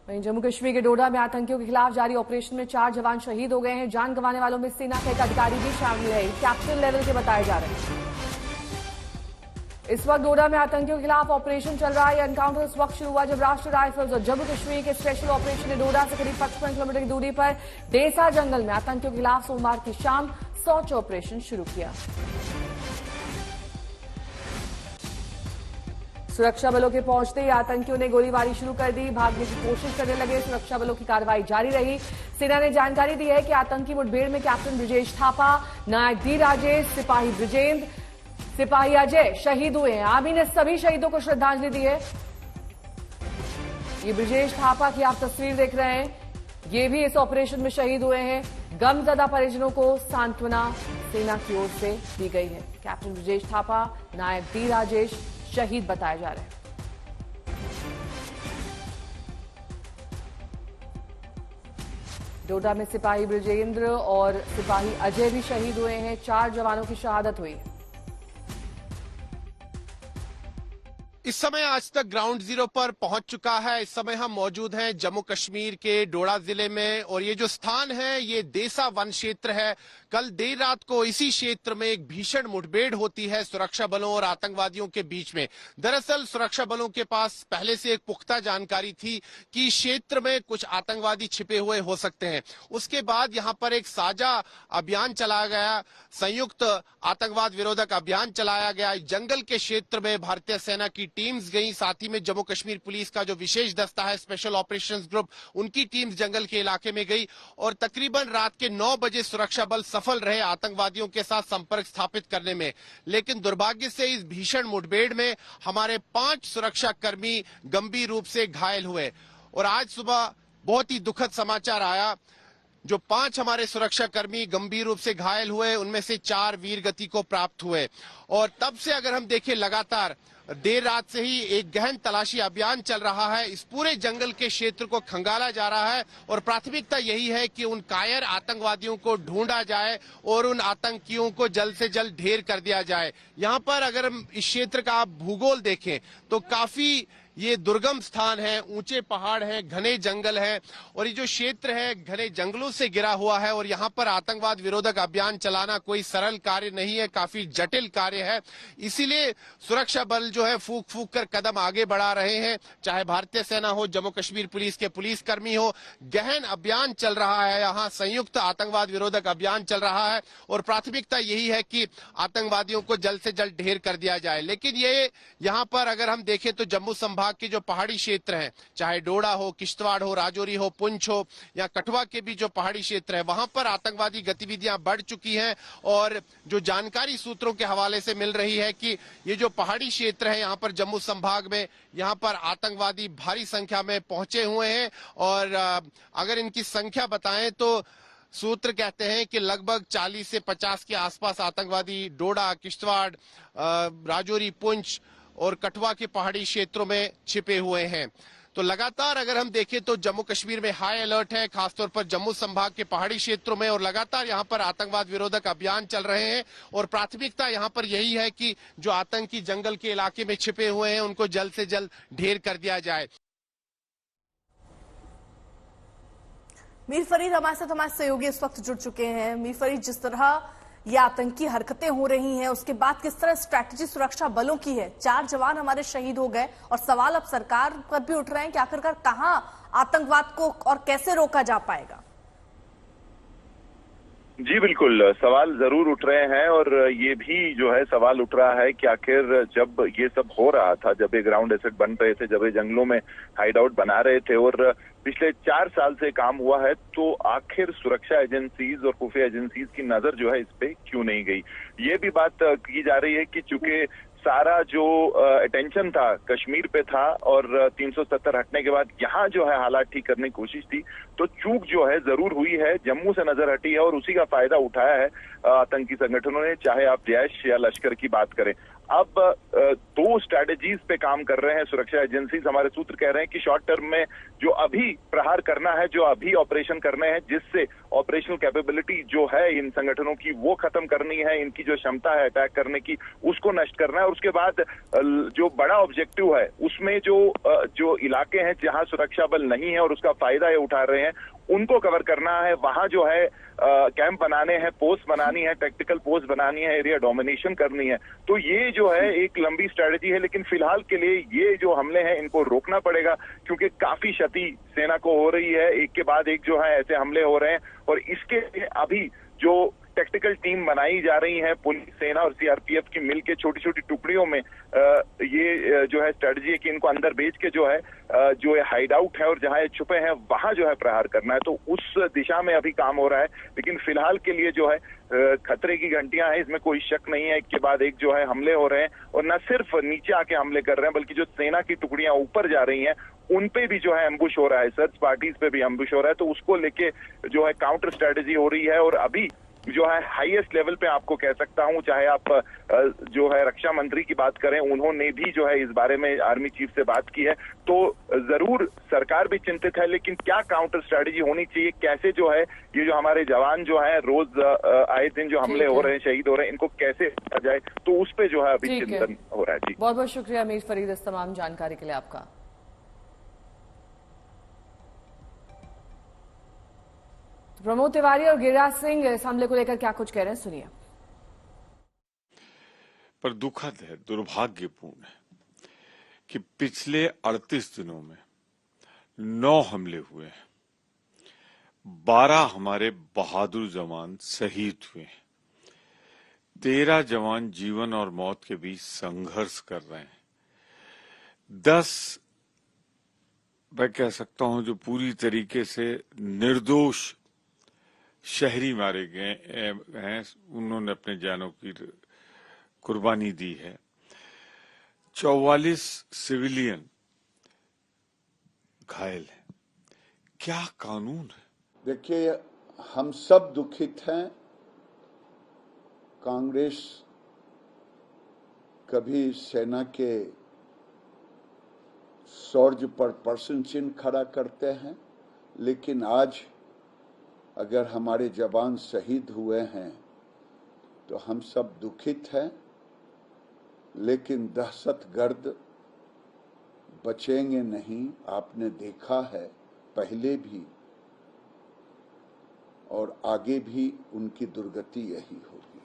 वहीं जम्मू कश्मीर के डोडा में आतंकियों के खिलाफ जारी ऑपरेशन में 4 जवान शहीद हो गए हैं। जान गंवाने वालों में सेना के एक अधिकारी भी शामिल है, कैप्टन लेवल के बताए जा रहे हैं। इस वक्त डोडा में आतंकियों के खिलाफ ऑपरेशन चल रहा है। यह एनकाउंटर उस वक्त शुरू हुआ जब राष्ट्रीय राइफल्स और जम्मू कश्मीर के स्पेशल ऑपरेशन ने डोडा से करीब 55 किलोमीटर की दूरी पर डेसा जंगल में आतंकियों के खिलाफ सोमवार की शाम सर्च ऑपरेशन शुरू किया। सुरक्षा बलों के पहुंचते ही आतंकियों ने गोलीबारी शुरू कर दी, भागने की कोशिश करने लगे। सुरक्षा बलों की कार्रवाई जारी रही। सेना ने जानकारी दी है कि आतंकी मुठभेड़ में कैप्टन ब्रजेश थापा, नायक डी राजेश, सिपाही ब्रजेंद्र, सिपाही अजय शहीद हुए हैं। आर्मी ने सभी शहीदों को श्रद्धांजलि दी है। ये ब्रजेश थापा की आप तस्वीर देख रहे हैं, ये भी इस ऑपरेशन में शहीद हुए हैं। गमजदा परिजनों को सांत्वना सेना की ओर से दी गई है। कैप्टन ब्रजेश थापा, नायक डी राजेश शहीद बताए जा रहे हैं। डोडा में सिपाही ब्रजेंद्र और सिपाही अजय भी शहीद हुए हैं। 4 जवानों की शहादत हुई। इस समय आज तक ग्राउंड जीरो पर पहुंच चुका है। इस समय हम मौजूद हैं जम्मू कश्मीर के डोडा जिले में और ये जो स्थान है ये देसा वन क्षेत्र है। कल देर रात को इसी क्षेत्र में एक भीषण मुठभेड़ होती है सुरक्षा बलों और आतंकवादियों के बीच में। दरअसल सुरक्षा बलों के पास पहले से एक पुख्ता जानकारी थी कि क्षेत्र में कुछ आतंकवादी छिपे हुए हो सकते हैं। उसके बाद यहां पर एक साझा अभियान चलाया गया, संयुक्त आतंकवाद विरोधक अभियान चलाया गया। जंगल के क्षेत्र में भारतीय सेना की टीम्स गई, साथ ही में जम्मू कश्मीर पुलिस का जो विशेष दस्ता है स्पेशल ऑपरेशंस ग्रुप, उनकी टीम्स जंगल के इलाके में गई और तकरीबन रात के 9 बजे सुरक्षा बल सफल रहे आतंकवादियों के साथ संपर्क स्थापित करने में। लेकिन दुर्भाग्य से इस भीषण मुठभेड़ में हमारे 5 सुरक्षाकर्मी गंभीर रूप से घायल हुए और आज सुबह बहुत ही दुखद समाचार आया। जो 5 हमारे सुरक्षाकर्मी गंभीर रूप से घायल हुए उनमें से 4 वीर गति को प्राप्त हुए और तब से अगर हम देखें लगातार देर रात से ही एक गहन तलाशी अभियान चल रहा है। इस पूरे जंगल के क्षेत्र को खंगाला जा रहा है और प्राथमिकता यही है कि उन कायर आतंकवादियों को ढूंढा जाए और उन आतंकियों को जल्द से जल्द ढेर कर दिया जाए। यहाँ पर अगर हम इस क्षेत्र का आप भूगोल देखें तो काफी ये दुर्गम स्थान है, ऊंचे पहाड़ हैं, घने जंगल हैं और ये जो क्षेत्र है घने जंगलों से घिरा हुआ है और यहाँ पर आतंकवाद विरोधक अभियान चलाना कोई सरल कार्य नहीं है, काफी जटिल कार्य है। इसीलिए सुरक्षा बल जो है फूक फूक कर कदम आगे बढ़ा रहे हैं, चाहे भारतीय सेना हो, जम्मू कश्मीर पुलिस के पुलिसकर्मी हो। गहन अभियान चल रहा है, यहाँ संयुक्त आतंकवाद विरोधक अभियान चल रहा है और प्राथमिकता यही है कि आतंकवादियों को जल्द से जल्द ढेर कर दिया जाए। लेकिन ये यहाँ पर अगर हम देखें तो जम्मू संभाग के जो पहाड़ी क्षेत्र हैं, चाहे डोडा हो, किश्तवाड़ हो, राजौरी हो, पुंछ हो या कठुआ के भी जो पहाड़ी क्षेत्र है, वहां पर आतंकवादी गतिविधियां बढ़ चुकी हैं और जो जानकारी सूत्रों के हवाले से मिल रही है कि ये जो पहाड़ी क्षेत्र है यहाँ पर जम्मू संभाग में, यहाँ पर आतंकवादी भारी संख्या में पहुंचे हुए हैं और अगर इनकी संख्या बताएं तो सूत्र कहते हैं कि लगभग 40 से 50 के आसपास आतंकवादी डोडा, किश्तवाड़, राजौरी, पुंछ और कठुआ के पहाड़ी क्षेत्रों में छिपे हुए हैं। तो लगातार अगर हम देखें तो जम्मू कश्मीर में हाई अलर्ट है, खासतौर पर जम्मू संभाग के पहाड़ी क्षेत्रों में और लगातार यहां पर आतंकवाद विरोधक अभियान चल रहे हैं और प्राथमिकता यहां पर यही है कि जो आतंकी जंगल के इलाके में छिपे हुए हैं उनको जल्द से जल्द ढेर कर दिया जाए। मीर फरीद हमारे सहयोगी इस वक्त जुड़ चुके हैं। मीर फरीद, जिस तरह ये आतंकी हरकतें हो रही हैं उसके बाद किस तरह स्ट्रैटेजी सुरक्षा बलों की है? 4 जवान हमारे शहीद हो गए और सवाल अब सरकार पर भी उठ रहे हैं कि आखिरकार कहां आतंकवाद को और कैसे रोका जा पाएगा? जी बिल्कुल, सवाल जरूर उठ रहे हैं और ये भी जो है सवाल उठ रहा है कि आखिर जब ये सब हो रहा था, जब ये ग्राउंड एसेट बन रहे थे, जब ये जंगलों में हाइड आउट बना रहे थे और पिछले 4 साल से काम हुआ है, तो आखिर सुरक्षा एजेंसीज और खुफिया एजेंसीज की नजर जो है इस पे क्यों नहीं गई? ये भी बात की जा रही है कि चूंकि सारा जो अटेंशन था कश्मीर पे था और 370 हटने के बाद यहाँ जो है हालात ठीक करने की कोशिश थी, तो चूक जो है जरूर हुई है, जम्मू से नजर हटी है और उसी का फायदा उठाया है आतंकी संगठनों ने, चाहे आप जैश या लश्कर की बात करें। अब दो स्ट्रैटेजीज पे काम कर रहे हैं सुरक्षा एजेंसीज। हमारे सूत्र कह रहे हैं कि शॉर्ट टर्म में जो अभी प्रहार करना है, जो अभी ऑपरेशन करने हैं, जिससे ऑपरेशनल कैपेबिलिटी जो है इन संगठनों की वो खत्म करनी है, इनकी जो क्षमता है अटैक करने की उसको नष्ट करना है। और उसके बाद जो बड़ा ऑब्जेक्टिव है उसमें जो इलाके हैं जहां सुरक्षा बल नहीं है और उसका फायदा ये उठा रहे हैं, उनको कवर करना है। वहां जो है कैंप बनाने हैं, पोस्ट बनानी है, टैक्टिकल पोस्ट बनानी है, एरिया डोमिनेशन करनी है। तो ये जो है एक लंबी स्ट्रेटजी है, लेकिन फिलहाल के लिए ये जो हमले हैं इनको रोकना पड़ेगा, क्योंकि काफी क्षति सेना को हो रही है। एक के बाद एक जो है ऐसे हमले हो रहे हैं और इसके लिए अभी जो टेक्टिकल टीम बनाई जा रही है, पुलिस, सेना और सीआरपीएफ की मिलके छोटी छोटी टुकड़ियों में ये जो है स्ट्रेटजी है कि इनको अंदर बेच के जो है हाइड आउट है और जहां ये छुपे हैं वहां जो है प्रहार करना है। तो उस दिशा में अभी काम हो रहा है, लेकिन फिलहाल के लिए जो है खतरे की घंटियां हैं, इसमें कोई शक नहीं है। एक के बाद एक जो है हमले हो रहे हैं और न सिर्फ नीचे आके हमले कर रहे हैं, बल्कि जो सेना की टुकड़ियां ऊपर जा रही हैं उन पे भी जो है एम्बुश हो रहा है, सर्च पार्टीज पे भी एम्बुश हो रहा है। तो उसको लेके जो है काउंटर स्ट्रेटजी हो रही है। और अभी जो है हाईएस्ट लेवल पे आपको कह सकता हूं, चाहे आप जो है रक्षा मंत्री की बात करें, उन्होंने भी जो है इस बारे में आर्मी चीफ से बात की है। तो जरूर सरकार भी चिंतित है, लेकिन क्या काउंटर स्ट्रेटजी होनी चाहिए, कैसे जो है ये जो हमारे जवान जो है रोज आए दिन जो हमले हो रहे हैं, शहीद हो रहे हैं, इनको कैसे किया जाए, तो उस पे जो है अभी चिंतन हो रहा है। जी बहुत बहुत शुक्रिया मीर फरीद इस तमाम जानकारी के लिए आपका। प्रमोद तिवारी और गिरिराज सिंह इस हमले को लेकर क्या कुछ कह रहे हैं, सुनिए। पर दुखद है, दुर्भाग्यपूर्ण है कि पिछले 38 दिनों में 9 हमले हुए हैं, 12 हमारे बहादुर जवान शहीद हुए हैं, 13 जवान जीवन और मौत के बीच संघर्ष कर रहे हैं, 10 मैं कह सकता हूं जो पूरी तरीके से निर्दोष शहरी मारे गए हैं, उन्होंने अपने जानों की कुर्बानी दी है, 44 सिविलियन घायल हैं। क्या कानून है? देखिए, हम सब दुखित हैं। कांग्रेस कभी सेना के शौर्य पर प्रश्न चिन्ह खड़ा करते हैं, लेकिन आज अगर हमारे जवान शहीद हुए हैं तो हम सब दुखित हैं, लेकिन दहशतगर्द बचेंगे नहीं। आपने देखा है पहले भी और आगे भी उनकी दुर्गति यही होगी।